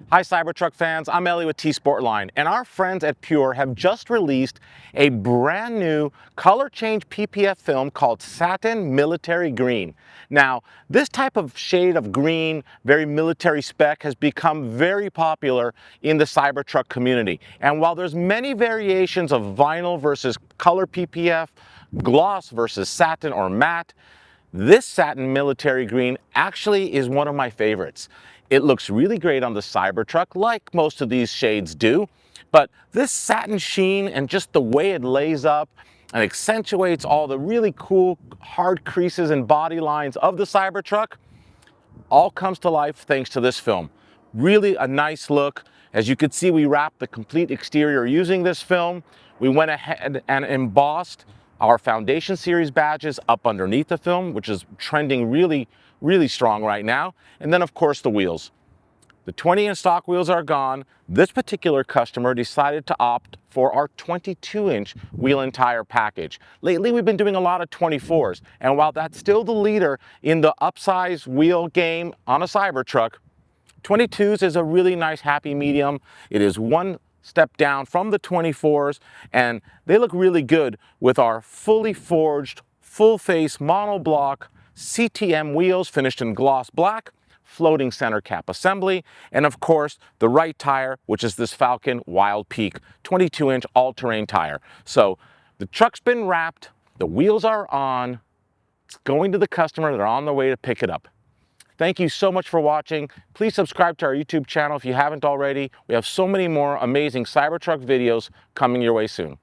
Hi Cybertruck fans, I'm Ellie with T-sportline, and our friends at Pure have just released a brand new color change PPF film called Satin Military Green. Now, this type of shade of green, very military spec, has become very popular in the Cybertruck community. And while there's many variations of vinyl versus color PPF, gloss versus satin or matte, this satin military green actually is one of my favorites. It looks really great on the Cybertruck, like most of these shades do, but this satin sheen and just the way it lays up and accentuates all the really cool hard creases and body lines of the Cybertruck all comes to life thanks to this film. Really a nice look. As you can see, we wrapped the complete exterior using this film. We went ahead and embossed our Foundation Series badges up underneath the film, which is trending really strong right now. And then of course the wheels. The 20-inch stock wheels are gone. This particular customer decided to opt for our 22-inch wheel and tire package. Lately, we've been doing a lot of 24s, and while that's still the leader in the upsize wheel game on a Cybertruck, 22s is a really nice happy medium. It is one step down from the 24s, and they look really good with our fully forged, full-face monoblock CTM wheels finished in gloss black, floating center cap assembly, and of course the right tire, which is this Falcon Wild Peak 22-inch all-terrain tire. So the truck's been wrapped, the wheels are on, it's going to the customer, they're on their way to pick it up. Thank you so much for watching. Please subscribe to our YouTube channel if you haven't already. We have so many more amazing Cybertruck videos coming your way soon.